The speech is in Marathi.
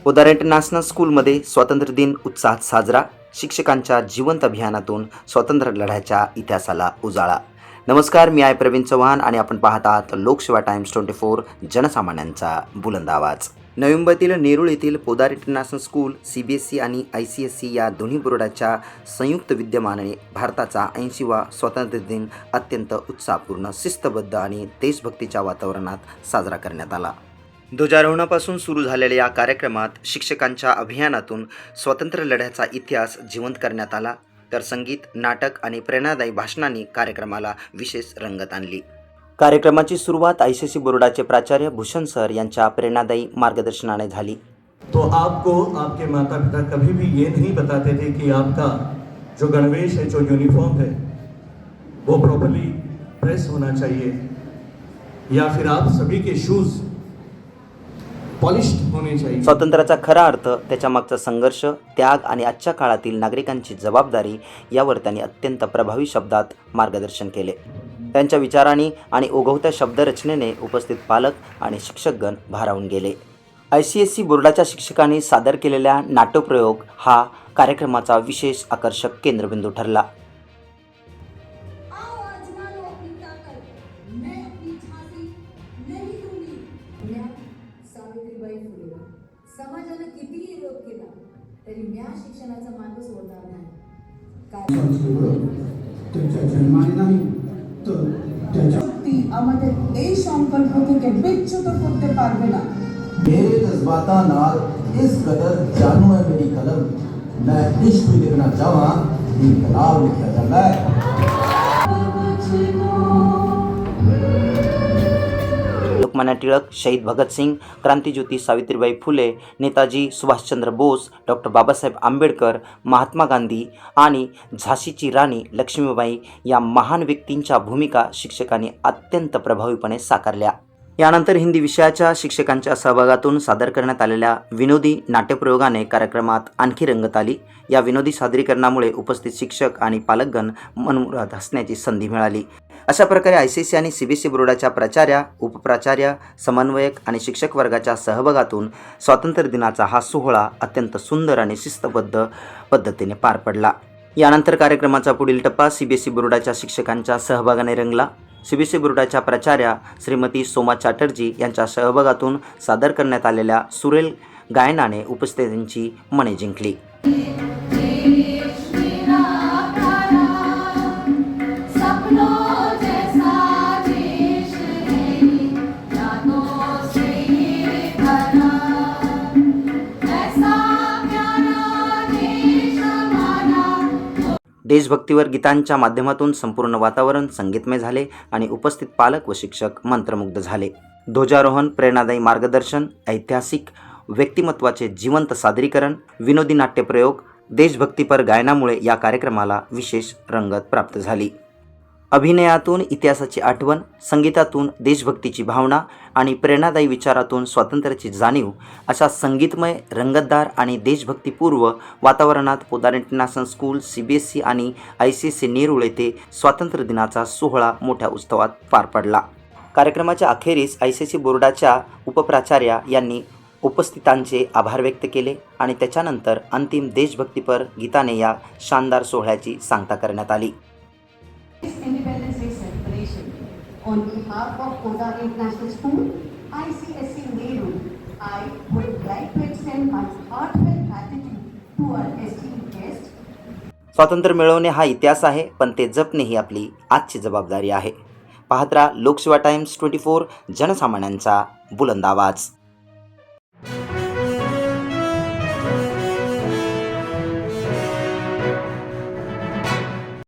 पोदार इंटरनॅशनल स्कूलमध्ये स्वातंत्र्य दिन उत्साहात साजरा. शिक्षकांच्या जिवंत अभियानातून स्वातंत्र्य लढ्याच्या इतिहासाला उजाळा. नमस्कार, मी आहे प्रवीण चव्हाण आणि आपण पाहत आहात लोकसेवा टाइम्स 24, जनसामान्यांचा बुलंद आवाज. नवी मुंबईतील नेरूळ येथील पोदार इंटरनॅशनल स्कूल CBSE आणि ICSE या दोन्ही बोर्डाच्या संयुक्त विद्यमानाने भारताचा 80वा स्वातंत्र्य दिन अत्यंत उत्साहपूर्ण, शिस्तबद्ध आणि देशभक्तीच्या वातावरणात साजरा करण्यात आला. ध्वजारोहणापासून सुरू झालेल्या या कार्यक्रमात शिक्षकांच्या अभियानातून स्वातंत्र्य लढ्याचा इतिहास जिवंत करण्यात आला, तर संगीत, नाटक आणि प्रेरणादायी भाषणांनी कार्यक्रमाला विशेष रंगत आणली. कार्यक्रमाची सुरुवात ICSE बोर्डाचे प्राचार्य भूषण सर यांच्या प्रेरणादायी मार्गदर्शनाने झाली. तो आपको आपके माता पिता कभी भी ये नहीं बताते थे कि आपका जो गणवेश है, जो यूनिफॉर्म है, वो प्रॉपर्ली प्रेस होना चाहिए, या फिर आप सभी के शूज पॉलिश्ड होने चाहिए. स्वातंत्र्याचा खरा अर्थ, त्याच्या मागचा संघर्ष, त्याग आणि आजच्या काळातील नागरिकांची जबाबदारी यावर त्यांनी अत्यंत प्रभावी शब्दात मार्गदर्शन केले. त्यांच्या विचारांनी आणि ओघवत्या शब्दरचनेने उपस्थित पालक आणि शिक्षकगण भारावून गेले. ICSE बोर्डाच्या शिक्षकांनी सादर केलेल्या नाट्यप्रयोग हा कार्यक्रमाचा विशेष आकर्षक केंद्रबिंदू ठरला. समाजाने कितीही विरोध केला तरी न्याय शिक्षणाचा मार्ग सोडणार नाही. त्याच्या जन्माने नाही तर त्याच्या আমাদের এই সংকল্প থেকে বিচ্যুত করতে পারবে না. मेरे जज्बाता नाल इस कदर जानू है मेरी कलम, मैं इश्क भी लिखना चाहवा इनकलाब लिखा जाता है. लोकमान्य टिळक, शहीद भगतसिंग, क्रांतिज्योती सावित्रीबाई फुले, नेताजी सुभाषचंद्र बोस, डॉक्टर बाबासाहेब आंबेडकर, महात्मा गांधी आणि झाशीची राणी लक्ष्मीबाई या महान व्यक्तींच्या भूमिका शिक्षकांनी अत्यंत प्रभावीपणे साकारल्या. यानंतर हिंदी विषयाच्या शिक्षकांच्या सहभागातून सादर करण्यात आलेल्या विनोदी नाट्यप्रयोगाने कार्यक्रमात आणखी रंगत आली. या विनोदी सादरीकरणामुळे उपस्थित शिक्षक आणि पालकगण मनमुराद हसण्याची संधी मिळाली. अशा प्रकारे ICSE आणि CBSE बोर्डाच्या प्राचार्या, उपप्राचार्य, समन्वयक आणि शिक्षक वर्गाच्या सहभागातून स्वातंत्र्य दिनाचा हा सोहळा अत्यंत सुंदर आणि शिस्तबद्ध पद्धतीने पार पडला. यानंतर कार्यक्रमाचा पुढील टप्पा CBSE बोर्डाच्या शिक्षकांच्या सहभागाने रंगला. CBSE बोर्डाच्या प्राचार्या श्रीमती सोमा चॅटर्जी यांच्या सहभागातून सादर करण्यात आलेल्या सुरेल गायनाने उपस्थितांची मने जिंकली. देशभक्तीवर गीतांच्या माध्यमातून संपूर्ण वातावरण संगीतमय झाले आणि उपस्थित पालक व शिक्षक मंत्रमुग्ध झाले. ध्वजारोहण, प्रेरणादायी मार्गदर्शन, ऐतिहासिक व्यक्तिमत्वाचे जिवंत सादरीकरण, विनोदी नाट्यप्रयोग, देशभक्तीपर गायनामुळे या कार्यक्रमाला विशेष रंगत प्राप्त झाली. अभिनयातून इतिहासाची आठवण, संगीतातून देशभक्तीची भावना आणि प्रेरणादायी विचारातून स्वातंत्र्याची जाणीव अशा संगीतमय, रंगतदार आणि देशभक्तीपूर्व वातावरणात पोदार इंटरनॅशनल स्कूल, CBSE आणि ICSE नेरूळ येथे स्वातंत्र्य दिनाचा सोहळा मोठ्या उत्सवात पार पडला. कार्यक्रमाच्या अखेरीस ICSE बोर्डाच्या उपप्राचार्या यांनी उपस्थितांचे आभार व्यक्त केले आणि त्याच्यानंतर अंतिम देशभक्तीपर गीताने या शानदार सोहळ्याची सांगता करण्यात आली. Independence Day celebration. On behalf of Podar International School, ICSE Nehru, I would like to extend my heartfelt gratitude to our esteemed guests. स्वातंत्र्य मिळवणे हा इतिहास आहे, पण ते जपणे ही आपली आजची जबाबदारी आहे. पाहत राहा लोकसेवा टाइम्स 24, जनसामान्यांचा बुलंद आवाज.